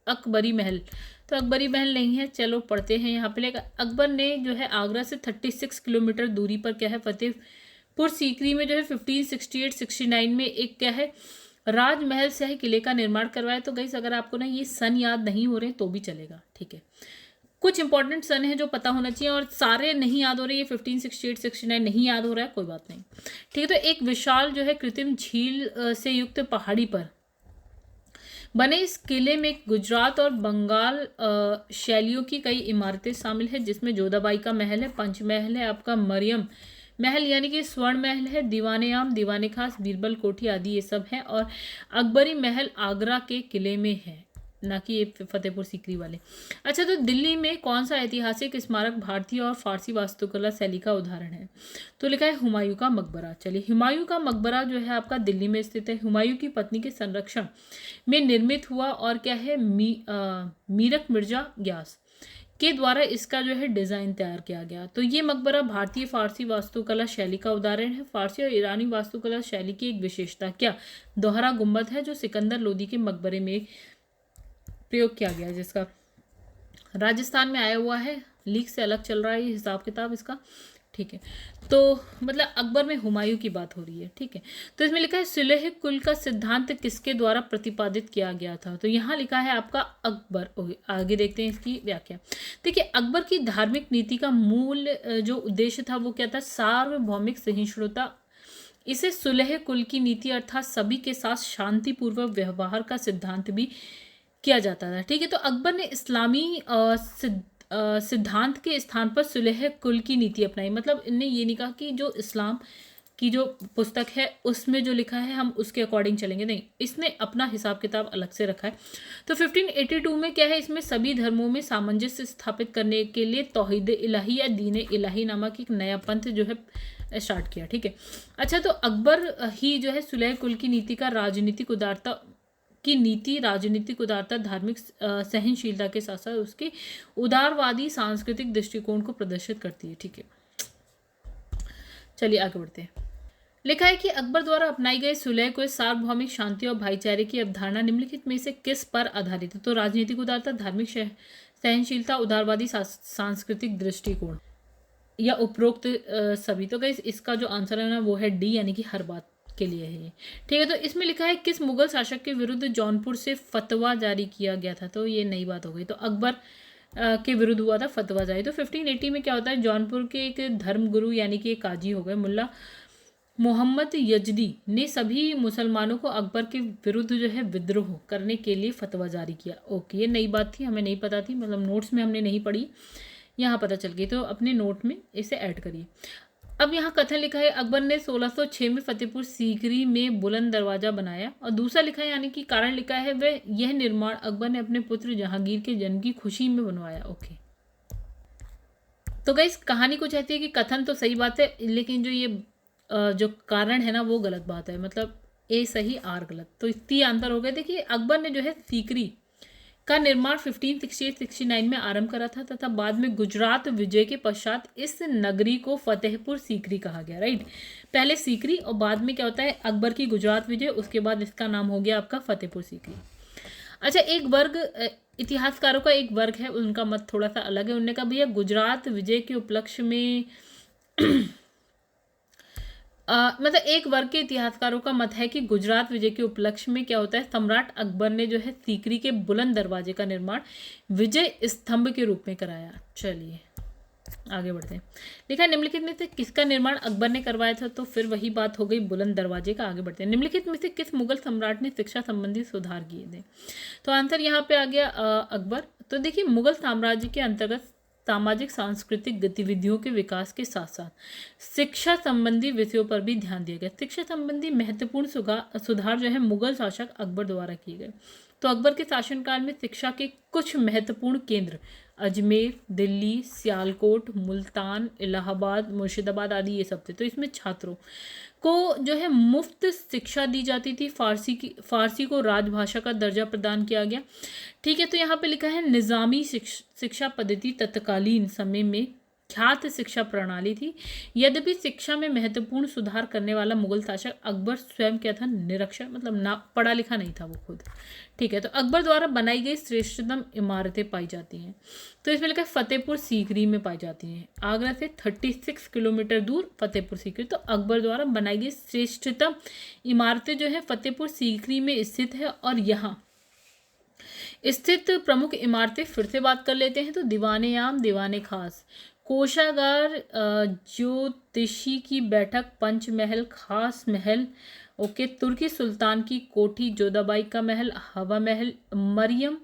अकबरी महल। तो अकबरी महल नहीं है। चलो पढ़ते हैं। यहाँ पे लेकर अकबर ने जो है आगरा से 36 किलोमीटर दूरी पर क्या है फतेहपुर सीकरी में जो है 1568-69 में एक क्या है राजमहल सह किले का निर्माण करवाया। तो गाइस अगर आपको ना ये सन याद नहीं हो रहे तो भी चलेगा। ठीक है, कुछ इंपॉर्टेंट सन है जो पता होना चाहिए और सारे नहीं याद हो रहे। ये 1568-69 नहीं याद हो रहा है, कोई बात नहीं। ठीक है, तो एक विशाल जो है कृत्रिम झील से युक्त पहाड़ी पर बने इस किले में गुजरात और बंगाल शैलियों की कई इमारतें शामिल है, जिसमें जोधाबाई का महल है, पंचमहल है, आपका मरियम महल यानी कि स्वर्ण महल है, दीवाने आम, दीवाने खास, बीरबल कोठी आदि ये सब है। और अकबरी महल आगरा के किले में है, ना कि ये फतेहपुर सीकरी वाले। अच्छा, तो दिल्ली में कौन सा ऐतिहासिक स्मारक भारतीय और फारसी वास्तुकला शैली का उदाहरण है? तो लिखा है हुमायूं का मकबरा। चलिए, हुमायूं का मकबरा जो है आपका दिल्ली में स्थित है। हुमायूं की पत्नी के संरक्षण में निर्मित हुआ और क्या है मीरक मिर्जा ग्यास के द्वारा इसका जो है डिज़ाइन तैयार किया गया। तो ये मकबरा भारतीय फारसी वास्तुकला शैली का उदाहरण है। फारसी और ईरानी वास्तुकला शैली की एक विशेषता क्या? दोहरा गुंबद है जो सिकंदर लोदी के मकबरे में प्रयोग किया गया है, जिसका राजस्थान में आया हुआ है। लीक से अलग चल रहा है ये हिसाब किताब इसका, ठीक है। तो मतलब अकबर में हुमायूं की बात हो रही है, ठीक है। तो इसमें लिखा है सुलह कुल का सिद्धांत किसके द्वारा प्रतिपादित किया गया था? तो यहाँ लिखा है आपका अकबर। ओके, आगे देखते हैं इसकी व्याख्या। देखिए, अकबर की धार्मिक नीति का मूल जो उद्देश्य था वो क्या था? सार्वभौमिक सहिष्णुता। इसे सुलह कुल की नीति अर्थात सभी के साथ शांतिपूर्वक व्यवहार का सिद्धांत भी किया जाता था, ठीक है। तो अकबर ने इस्लामी सिद्धांत के स्थान पर सुलह कुल की नीति अपनाई। मतलब इनने ये नहीं कहा कि जो इस्लाम की जो पुस्तक है उसमें जो लिखा है हम उसके अकॉर्डिंग चलेंगे, नहीं, इसने अपना हिसाब किताब अलग से रखा है। तो 1582 में क्या है, इसमें सभी धर्मों में सामंजस्य स्थापित करने के लिए तौहीद इलाही या दीन इलाही नामक एक नया पंथ जो है स्टार्ट किया, ठीक है। अच्छा, तो अकबर ही जो है सुलह कुल की नीति का राजनीतिक उदारता धार्मिक सहनशीलता के साथ साथ उसके उदारवादी सांस्कृतिक दृष्टिकोण को प्रदर्शित करती है, ठीक है। चलिए आगे बढ़ते हैं। लिखा है कि अकबर द्वारा अपनाई गई सुलह को सार्वभौमिक शांति और भाईचारे की अवधारणा निम्नलिखित में से किस पर आधारित है? तो राजनीतिक उदारता, धार्मिक सहनशीलता, उदारवादी सांस्कृतिक दृष्टिकोण या उपरोक्त सभी। तो गाइस इसका जो आंसर है ना वो है डी, यानी कि हर बात के लिए है ये, ठीक है। तो इसमें लिखा है किस मुगल शासक के विरुद्ध जौनपुर से फतवा जारी किया गया था? तो ये नई बात हो गई। तो अकबर के विरुद्ध हुआ था फतवा जारी। तो 1580 में क्या होता है, जौनपुर के एक धर्मगुरु यानी कि एक काजी हो गए मुल्ला मोहम्मद यजदी ने सभी मुसलमानों को अकबर के विरुद्ध जो है विद्रोह करने के लिए फतवा जारी किया। ओके, ये नई बात थी, हमें नहीं पता थी, मतलब नोट्स में हमने नहीं पढ़ी, यहाँ पता चल गई। तो अपने नोट में इसे ऐड करिए। अब यहाँ कथन लिखा है अकबर ने 1606 में फतेहपुर सीकरी में बुलंद दरवाजा बनाया। और दूसरा लिखा है यानी कि कारण लिखा है वह यह निर्माण अकबर ने अपने पुत्र जहांगीर के जन्म की खुशी में बनवाया। ओके, तो गाइस कहानी कुछ ऐसी है कि कथन तो सही बात है, लेकिन जो ये जो कारण है ना वो गलत बात है, मतलब ए सही आर गलत। तो 3 आंसर हो गए। देखिए, अकबर ने जो है सीकरी का निर्माण 1568-69 में आरंभ करा था तथा बाद में गुजरात विजय के पश्चात इस नगरी को फतेहपुर सीकरी कहा गया, राइट। पहले सीकरी और बाद में क्या होता है अकबर की गुजरात विजय, उसके बाद इसका नाम हो गया आपका फतेहपुर सीकरी। अच्छा, एक वर्ग इतिहासकारों का एक वर्ग है, उनका मत थोड़ा सा अलग है। उन्होंने कहा भैया गुजरात विजय के उपलक्ष्य में मतलब एक वर्ग के इतिहासकारों का मत है कि गुजरात विजय के उपलक्ष्य में क्या होता है, सम्राट अकबर ने जो है सीकरी के बुलंद दरवाजे का निर्माण विजय स्तंभ के रूप में कराया। चलिए आगे बढ़ते हैं। लिखा निम्नलिखित में से किसका निर्माण अकबर ने करवाया था? तो फिर वही बात हो गई बुलंद दरवाजे का। आगे बढ़ते हैं। निम्नलिखित में से किस मुगल सम्राट ने शिक्षा संबंधी सुधार किए थे? तो आंसर यहाँ पे आ गया अकबर। तो देखिए, मुगल साम्राज्य के अंतर्गत सामाजिक सांस्कृतिक गतिविधियों के विकास के साथ साथ शिक्षा संबंधी विषयों पर भी ध्यान दिया गया। शिक्षा संबंधी महत्वपूर्ण सुधार जो है मुगल शासक अकबर द्वारा किए गए। तो अकबर के शासनकाल में शिक्षा के कुछ महत्वपूर्ण केंद्र अजमेर, दिल्ली, सियालकोट, मुल्तान, इलाहाबाद, मुर्शिदाबाद आदि ये सब थे। तो इसमें छात्रों को जो है मुफ्त शिक्षा दी जाती थी। फारसी को राजभाषा का दर्जा प्रदान किया गया, ठीक है। तो यहाँ पे लिखा है निज़ामी शिक्षा पद्धति तत्कालीन समय में ख्यात शिक्षा प्रणाली थी। यद्यपि शिक्षा में महत्वपूर्ण सुधार करने वाला मुगल शासक अकबर स्वयं क्या था, निरक्षर, मतलब ना पढ़ा लिखा नहीं था वो खुद, ठीक है। तो अकबर द्वारा बनाई गई श्रेष्ठतम इमारतें पाई जाती हैं। तो इसमें लिखा है फतेहपुर सीकरी में पाई जाती हैं। आगरा से 36 किलोमीटर दूर फतेहपुर सीकरी। तो अकबर द्वारा बनाई गई श्रेष्ठतम इमारतें जो है फतेहपुर सीकरी में स्थित है। और यहाँ स्थित प्रमुख इमारतें फिर से बात कर लेते हैं। तो दीवाने आम, दीवाने खास, कोषागार, ज्योतिषी की बैठक, पंचमहल, खास महल, ओके, तुर्की सुल्तान की कोठी, जोधाबाई का महल, हवा महल, मरियम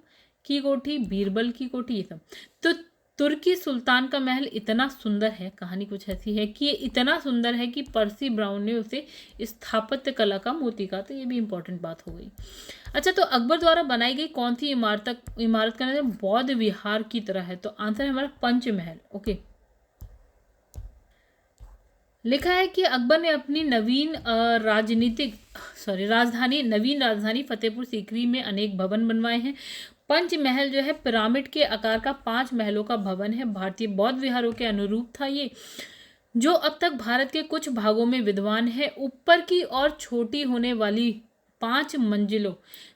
की कोठी, बीरबल की कोठी, ये सब। तो तुर्की सुल्तान का महल इतना सुंदर है, कहानी कुछ ऐसी है कि ये इतना सुंदर है कि पर्सी ब्राउन ने उसे स्थापत्य कला का मोती कहा। तो ये भी इंपॉर्टेंट बात हो गई। अच्छा, तो अकबर द्वारा बनाई गई कौन सी इमारत का नाम बौद्ध विहार की तरह है? तो आंसर है हमारा पंचमहल। ओके, लिखा है कि अकबर ने अपनी नवीन राजधानी फतेहपुर सीकरी में अनेक भवन बनवाए हैं। पंचमहल जो है पिरामिड के आकार का 5 महलों का भवन है। भारतीय बौद्ध विहारों के अनुरूप था ये, जो अब तक भारत के कुछ भागों में विद्वान है। ऊपर की और छोटी होने वाली 5 मंजिलों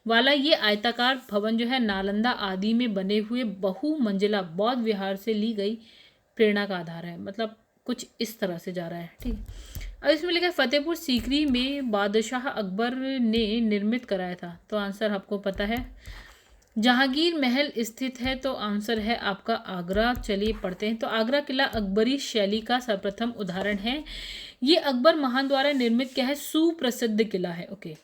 वाला ये आयताकार भवन जो है नालंदा आदि में बने हुए बहुमंजिला बौद्ध विहार से ली गई प्रेरणा का आधार है। मतलब कुछ इस तरह से जा रहा है, ठीक है। अब इसमें लिखा है फतेहपुर सीकरी में बादशाह अकबर ने निर्मित कराया था। तो आंसर आपको पता है, जहांगीर महल स्थित है। तो आंसर है आपका आगरा। चलिए पढ़ते हैं। तो आगरा किला अकबरी शैली का सर्वप्रथम उदाहरण है। ये अकबर महान द्वारा निर्मित क्या है, सुप्रसिद्ध किला है। ओके,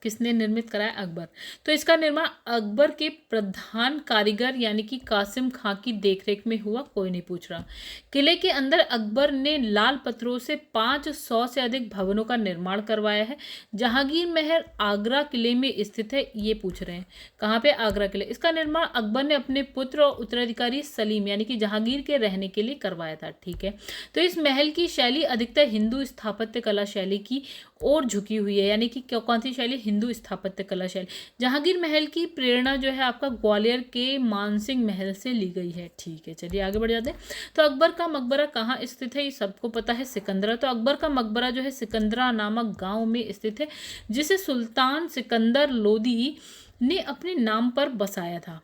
किसने निर्मित कराया, अकबर। तो इसका निर्माण अकबर के प्रधान कारीगर यानी कि कासिम खां की देखरेख में हुआ। कोई नहीं पूछ रहा। किले के अंदर अकबर ने लाल पत्थरों से 500 से अधिक भवनों का निर्माण करवाया है। जहांगीर महल आगरा किले में स्थित है। ये पूछ रहे हैं कहाँ पे, आगरा किले। इसका निर्माण अकबर ने अपने पुत्र और उत्तराधिकारी सलीम यानी कि जहांगीर के रहने के लिए करवाया था, ठीक है। तो इस महल की शैली अधिकतर हिंदू स्थापत्य कला शैली की ओर झुकी हुई है, यानी कि कौन सी शैली, हिंदू स्थापत्य कला शैली। जहांगीर महल की प्रेरणा जो है आपका ग्वालियर के मानसिंह महल से ली गई है, ठीक है। चलिए आगे बढ़ जाते हैं। तो अकबर का मकबरा कहाँ स्थित है, ये सबको पता है, सिकंदरा। तो अकबर का मकबरा जो है सिकंदरा नामक गांव में स्थित है, जिसे सुल्तान सिकंदर लोदी ने अपने नाम पर बसाया था,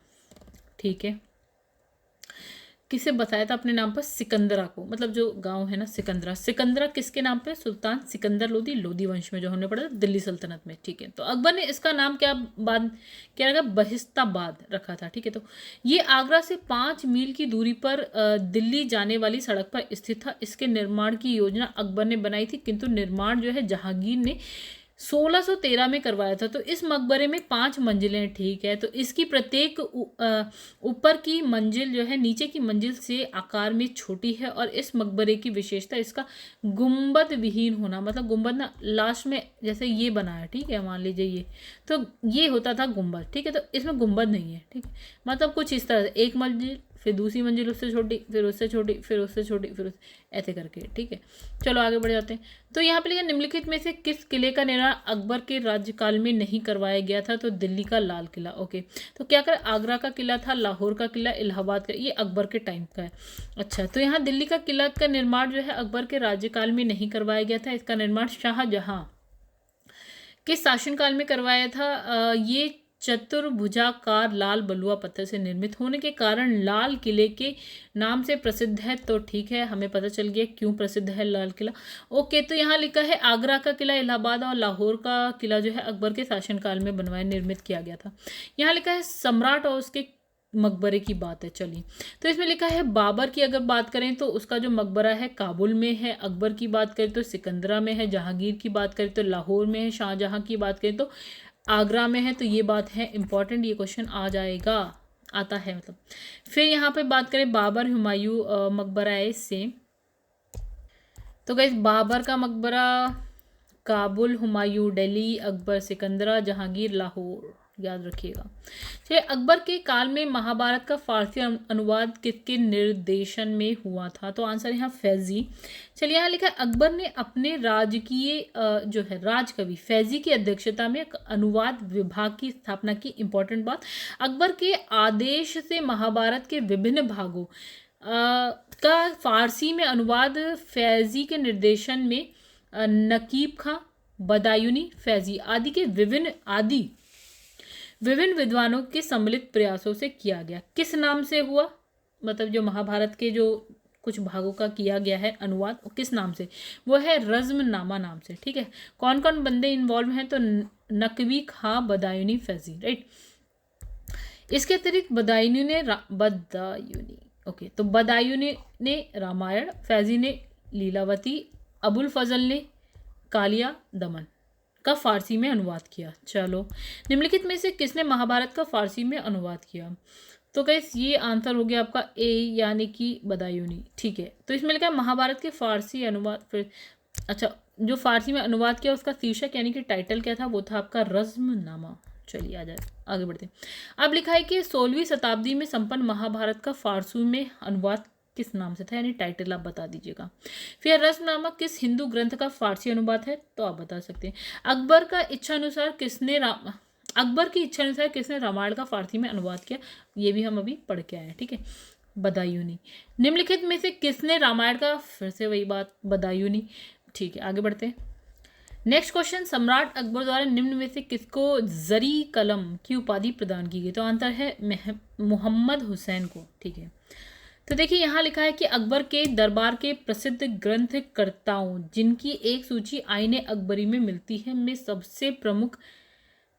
ठीक है। किसे बताया था अपने नाम पर, सिकंदरा को। मतलब जो गांव है ना सिकंदरा, सिकंदरा किसके नाम पे, सुल्तान सिकंदर लोदी, लोदी वंश में जो हमने पढ़ा था दिल्ली सल्तनत में, ठीक है। तो अकबर ने इसका नाम क्या रखा, बहिस्ताबाद रखा था, ठीक है। तो ये आगरा से 5 मील की दूरी पर दिल्ली जाने वाली सड़क पर स्थित था। इसके निर्माण की योजना अकबर ने बनाई थी, किंतु निर्माण जो है जहांगीर ने 1613 में करवाया था। तो इस मकबरे में 5 मंजिलें, ठीक है। तो इसकी प्रत्येक ऊपर की मंजिल जो है नीचे की मंजिल से आकार में छोटी है। और इस मकबरे की विशेषता इसका गुंबद विहीन होना। मतलब गुंबद ना लास्ट में जैसे ये बना है, ठीक है, मान लीजिए ये, तो ये होता था गुंबद, ठीक है। तो इसमें गुंबद नहीं है, ठीक है। मतलब कुछ इस तरह से एक मंजिल, फिर दूसरी मंजिल उससे छोटी, फिर उससे छोटी, फिर उससे छोटी, फिर ऐसे करके, ठीक है। चलो आगे बढ़ जाते हैं। तो यहाँ पे लिखा निम्नलिखित में से किस किले का निर्माण अकबर के राज्यकाल में नहीं करवाया गया था। तो दिल्ली का लाल किला, ओके। तो क्या कर, आगरा का किला था, लाहौर का किला, इलाहाबाद का, ये अकबर के टाइम का है। अच्छा, तो यहाँ दिल्ली का किला का निर्माण जो है अकबर के राज्यकाल में नहीं करवाया गया था। इसका निर्माण शाहजहां के शासनकाल में करवाया था। ये चतुर्भुजाकार लाल बलुआ पत्थर से निर्मित होने के कारण लाल किले के नाम से प्रसिद्ध है। तो ठीक है, हमें पता चल गया क्यों प्रसिद्ध है लाल किला। ओके, तो यहाँ लिखा है आगरा का किला, इलाहाबाद और लाहौर का किला जो है अकबर के शासनकाल में बनवाया निर्मित किया गया था। यहाँ लिखा है सम्राट और उसके मकबरे की बात है। चलिए, तो इसमें लिखा है बाबर की अगर बात करें तो उसका जो मकबरा है काबुल में है, अकबर की बात करें तो सिकंदरा में है, जहांगीर की बात करें तो लाहौर में है, शाहजहां की बात करें तो आगरा में है। तो ये बात है इंपॉर्टेंट, ये क्वेश्चन आ जाएगा, आता है मतलब। फिर यहाँ पे बात करें बाबर हुमायूं मकबरा है इससे। तो गाइस बाबर का मकबरा काबुल, हुमायूं दिल्ली, अकबर सिकंदरा, जहांगीर लाहौर, याद रखिएगा। चलिए, अकबर के काल में महाभारत का फारसी अनुवाद किसके निर्देशन में हुआ था। तो आंसर यहाँ फैजी। चलिए, यहाँ लिखा है अकबर ने अपने राजकीय जो है राजकवि फैजी की अध्यक्षता में एक अनुवाद विभाग की स्थापना की। इंपॉर्टेंट बात, अकबर के आदेश से महाभारत के विभिन्न भागों का फारसी में अनुवाद फैजी के निर्देशन में नकीब खां, बदायूनी, फैजी आदि के विभिन्न विद्वानों के सम्मिलित प्रयासों से किया गया। किस नाम से हुआ, मतलब जो महाभारत के जो कुछ भागों का किया गया है अनुवाद, किस नाम से, वो है रज़्मनामा नाम से, ठीक है। कौन कौन बंदे इन्वॉल्व हैं, तो नकवी खां, बदायूनी, फैजी, राइट। इसके अतिरिक्त ओके, तो बदायूनी ने रामायण, फैजी ने लीलावती, अबुल फजल ने कालिया दमन का फारसी में अनुवाद किया। चलो, निम्नलिखित में से किसने महाभारत का फारसी में अनुवाद किया। तो गाइस ये आंसर हो गया आपका ए, यानी कि बदायूनी, ठीक है। तो इसमें लिखा है महाभारत के फारसी अनुवाद, फिर अच्छा जो फारसी में अनुवाद किया उसका शीर्षक यानी कि टाइटल क्या था, वो था आपका रज़्मनामा। चलिए आ जाए, आगे बढ़ते हैं। अब लिखा है कि 16वीं शताब्दी में संपन्न महाभारत का फारसी में अनुवाद किस नाम से था, यानी टाइटल आप बता दीजिएगा। फिर रज़्मनामा किस हिंदू ग्रंथ का फारसी अनुवाद है, तो आप बता सकते हैं। अकबर का इच्छा अनुसार किसने अकबर की इच्छा अनुसार किसने रामायण का फारसी में अनुवाद किया, ये भी हम अभी पढ़ के आए हैं, ठीक है। बदायूनी। निम्नलिखित में से किसने रामायण का, फिर से वही बात, बदायूनी, ठीक है। आगे बढ़ते हैं। नेक्स्ट क्वेश्चन, सम्राट अकबर द्वारा निम्न में से किसको जरी कलम की उपाधि प्रदान की गई, तो आंसर है मोहम्मद हुसैन को, ठीक है। तो देखिए यहाँ लिखा है कि अकबर के दरबार के प्रसिद्ध ग्रंथकर्ताओं जिनकी एक सूची आईने अकबरी में मिलती है में सबसे प्रमुख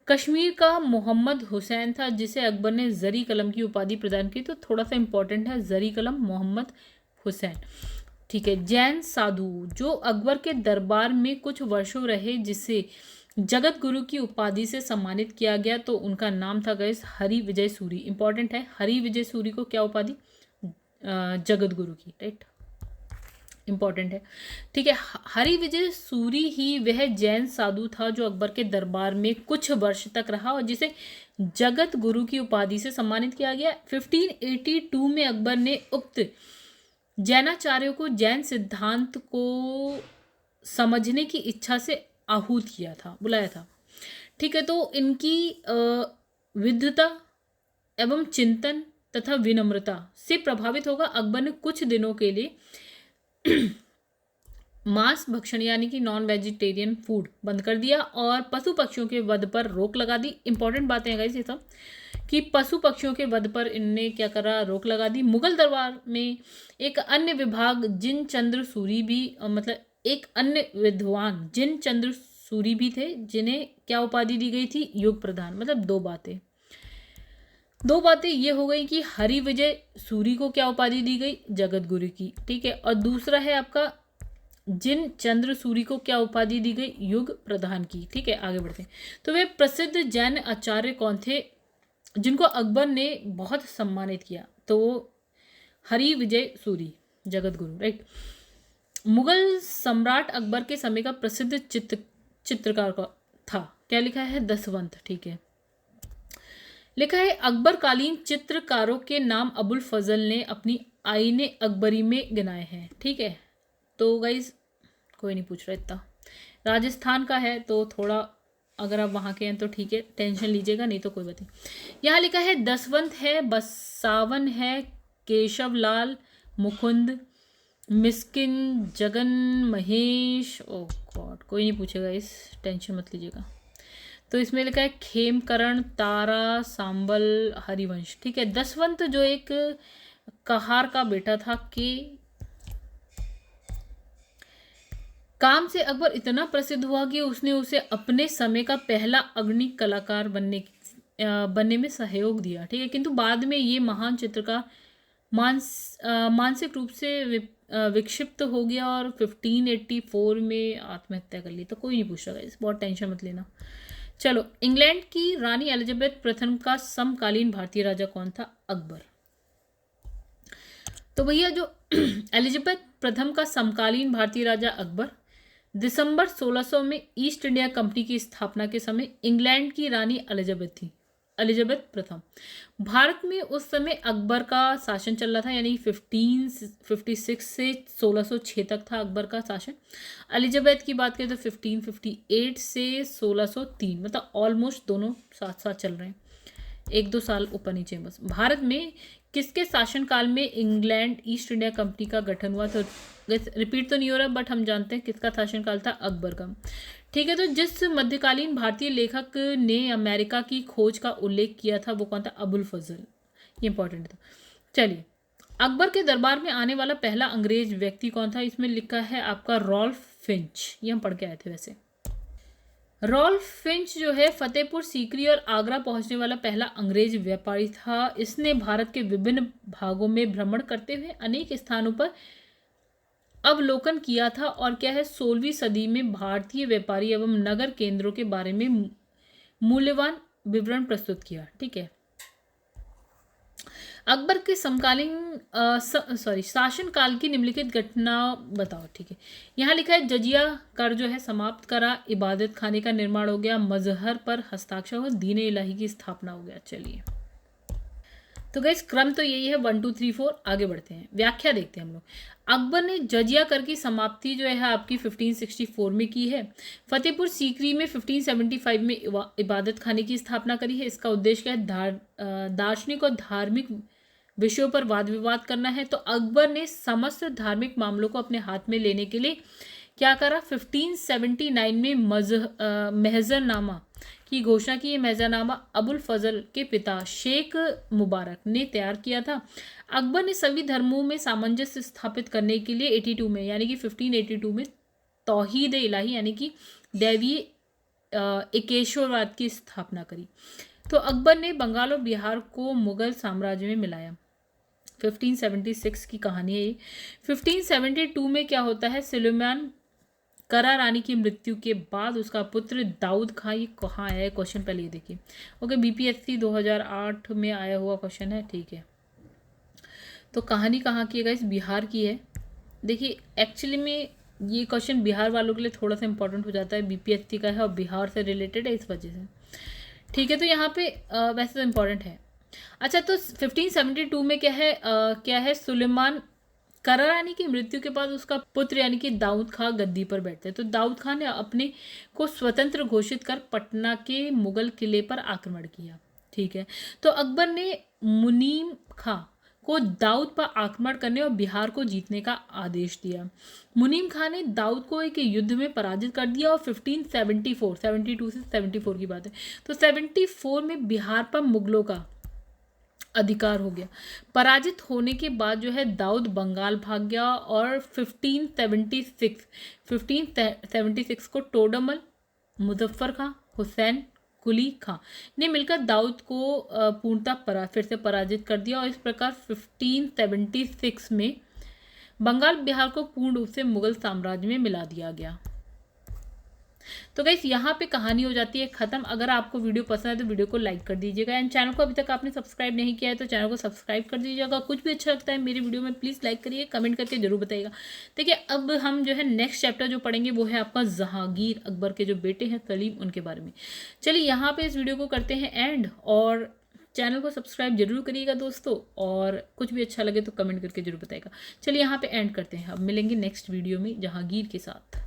कश्मीर का मोहम्मद हुसैन था, जिसे अकबर ने जरी कलम की उपाधि प्रदान की। तो थोड़ा सा इंपॉर्टेंट है जरी कलम, मोहम्मद हुसैन, ठीक है। जैन साधु जो अकबर के दरबार में कुछ वर्षों रहे, जिसे जगत गुरु की उपाधि से सम्मानित किया गया, तो उनका नाम था गाइस हरि विजय सूरी। इंपॉर्टेंट है, हरि विजय सूरी को क्या उपाधि, जगत गुरु की, राइट, इंपॉर्टेंट है, ठीक है। हरि विजय सूरी ही वह जैन साधु था जो अकबर के दरबार में कुछ वर्ष तक रहा और जिसे जगत गुरु की उपाधि से सम्मानित किया गया। 1582 में अकबर ने उक्त जैनाचार्यों को जैन सिद्धांत को समझने की इच्छा से आहूत किया था, बुलाया था, ठीक है। तो इनकी विद्वता एवं चिंतन तथा विनम्रता से प्रभावित होकर अकबर ने कुछ दिनों के लिए मांस भक्षण यानी कि नॉन वेजिटेरियन फूड बंद कर दिया और पशु पक्षियों के वध पर रोक लगा दी। इंपॉर्टेंट बातें हैं गाइस ये सब, कि पशु पक्षियों के वध पर इनने क्या करा, रोक लगा दी। मुगल दरबार में एक अन्य विभाग जिन चंद्र सूरी भी मतलब एक अन्य विद्वान जिन चंद्र सूरी भी थे, जिन्हें क्या उपाधि दी गई थी, युग प्रधान। मतलब दो बातें ये हो गई कि हरि विजय सूरी को क्या उपाधि दी गई, जगत गुरु की, ठीक है। और दूसरा है आपका जिन चंद्र सूरी को क्या उपाधि दी गई, युग प्रधान की, ठीक है। आगे बढ़ते हैं। तो वे प्रसिद्ध जैन आचार्य कौन थे जिनको अकबर ने बहुत सम्मानित किया, तो हरि विजय सूरी, जगत गुरु, राइट। मुगल सम्राट अकबर के समय का प्रसिद्ध चित्रकार का था, क्या लिखा है, दसवंत, ठीक है। लिखा है अकबर कालीन चित्रकारों के नाम अबुल फजल ने अपनी आईने अकबरी में गिनाए हैं, ठीक है। तो गाइज कोई नहीं पूछ रहा इतना, राजस्थान का है तो थोड़ा अगर आप वहाँ के हैं तो ठीक है, टेंशन लीजिएगा, नहीं तो कोई बात नहीं। यहाँ लिखा है दसवंत है, बसावन है, केशवलाल, मुकुंद, मिस्किन, जगन, महेश, ओ गॉड कोई नहीं पूछेगा, इस टेंशन मत लीजिएगा। तो इसमें लिखा है खेमकरण, तारा, सांबल, हरिवंश, ठीक है। दसवंत जो एक कहार का बेटा था के काम से अकबर इतना प्रसिद्ध हुआ कि उसने उसे अपने समय का पहला अग्रणी कलाकार बनने में सहयोग दिया, ठीक है। किंतु बाद में ये महान चित्रकार मानसिक रूप से विक्षिप्त हो गया और 1584 में आत्महत्या कर ली। तो कोई नहीं पूछ रहा है, इस बहुत टेंशन मत लेना। चलो, इंग्लैंड की रानी एलिजाबेथ प्रथम का समकालीन भारतीय राजा कौन था, अकबर। तो भैया जो एलिजाबेथ प्रथम का समकालीन भारतीय राजा अकबर दिसंबर 1600 में ईस्ट इंडिया कंपनी की स्थापना के समय इंग्लैंड की रानी एलिजाबेथ थी, एलिजाबेथ प्रथम। भारत में उस समय अकबर का शासन चल रहा था, यानी 1556 से 1606 तक था अकबर का शासन। एलिजाबेथ की बात करें तो 1558 से 1603, मतलब ऑलमोस्ट दोनों साथ साथ चल रहे हैं, एक दो साल ऊपर नीचे बस। भारत में किसके शासनकाल में इंग्लैंड ईस्ट इंडिया कंपनी का गठन हुआ, तो रिपीट तो नहीं हो रहा बट हम जानते हैं किसका शासनकाल था, अकबर का, ठीक है। तो जिस मध्यकालीन भारतीय लेखक ने अमेरिका की खोज का उल्लेख किया था वो कौन था, अबुल फजल, ये इंपॉर्टेंट था। चलिए, अकबर के दरबार में आने वाला पहला अंग्रेज व्यक्ति कौन था, इसमें लिखा है आपका रॉल्फ फिंच, ये हम पढ़ के आए थे वैसे। रॉल्फ फिंच जो है फतेहपुर सीकरी और आगरा पहुंचने वाला पहला अंग्रेज व्यापारी था। इसने भारत के विभिन्न भागों में भ्रमण करते हुए अनेक स्थानों पर अवलोकन किया था और क्या है, 16वीं सदी में भारतीय व्यापारी एवं नगर केंद्रों के बारे में मूल्यवान विवरण प्रस्तुत किया, ठीक है। अकबर के समकालीन शासनकाल की निम्नलिखित घटना बताओ, ठीक है। यहाँ लिखा है जजिया कर जो है समाप्त करा, इबादत खाने का निर्माण हो गया, मजहर पर हस्ताक्षर हुआ, दीन इलाही की स्थापना हो गया। चलिए तो गाइस क्रम तो यही है 1 2 3 4। आगे बढ़ते हैं, व्याख्या देखते हैं हम लोग। अकबर ने जजिया कर की समाप्ति जो है आपकी 1564 में की है। फतेहपुर सीकरी में 1575 में इबादत खाने की स्थापना करी है। इसका उद्देश्य क्या है? दार्शनिक और धार्मिक विषयों पर वाद विवाद करना है। तो अकबर ने समस्त धार्मिक मामलों को अपने हाथ में लेने के लिए क्या करा? 1579 में महजरनामा की घोषणा की। ये महजरनामा अबुल फजल के पिता शेख मुबारक ने तैयार किया था। अकबर ने सभी धर्मों में सामंजस्य स्थापित करने के लिए 82 में यानी कि 1582 में तौहीद इलाही यानी कि दैवीय एकेश्वरवाद की स्थापना करी। तो अकबर ने बंगाल और बिहार को मुगल साम्राज्य में मिलाया। 1576 की कहानी है ये। 1572 में क्या होता है? सुलेमान करा रानी की मृत्यु के बाद उसका पुत्र दाऊद खां, ये कहाँ आया है क्वेश्चन, पहले ये देखिए। ओके, बीपीएससी 2008 में आया हुआ क्वेश्चन है, ठीक है। तो कहानी कहाँ की है गाइस? बिहार की है। देखिए एक्चुअली में ये क्वेश्चन बिहार वालों के लिए थोड़ा सा इंपॉर्टेंट हो जाता है, बीपीएससी का है और बिहार से रिलेटेड है, इस वजह से, ठीक है। तो यहाँ पे वैसे तो इम्पॉर्टेंट है। अच्छा, तो 1572 में क्या है? सुलेमान करा रानी की मृत्यु के बाद उसका पुत्र यानी कि दाऊद खां गद्दी पर बैठते हैं। तो दाऊद खां ने अपने को स्वतंत्र घोषित कर पटना के मुगल किले पर आक्रमण किया, ठीक है। तो अकबर ने मुनीम खां को दाऊद पर आक्रमण करने और बिहार को जीतने का आदेश दिया। मुनीम खां ने दाऊद को एक युद्ध में पराजित कर दिया और 1574 72 से 74 की बात है, तो 74 में बिहार पर मुगलों का अधिकार हो गया। पराजित होने के बाद जो है दाऊद बंगाल भाग गया और 1576 को टोडरमल, मुजफ्फर खां, हुसैन कुली खां ने मिलकर दाऊद को पूर्णतः फिर से पराजित कर दिया और इस प्रकार 1576 में बंगाल बिहार को पूर्ण रूप से मुगल साम्राज्य में मिला दिया गया। तो गाइस यहाँ पे कहानी हो जाती है खत्म। अगर आपको वीडियो पसंद है तो वीडियो को लाइक कर दीजिएगा एंड चैनल को अभी तक आपने सब्सक्राइब नहीं किया है तो चैनल को सब्सक्राइब कर दीजिएगा। कुछ भी अच्छा लगता है मेरी वीडियो में प्लीज़ लाइक करिए, कमेंट करके जरूर बताइएगा। देखिए अब हम जो है नेक्स्ट चैप्टर जो पढ़ेंगे वो है आपका जहांगीर, अकबर के जो बेटे हैं सलीम, उनके बारे में। चलिए यहाँ पे इस वीडियो को करते हैं एंड, और चैनल को सब्सक्राइब जरूर करिएगा दोस्तों, और कुछ भी अच्छा लगे तो कमेंट करके जरूर बताइएगा। चलिए यहाँ पे एंड करते हैं, अब मिलेंगे नेक्स्ट वीडियो में जहांगीर के साथ।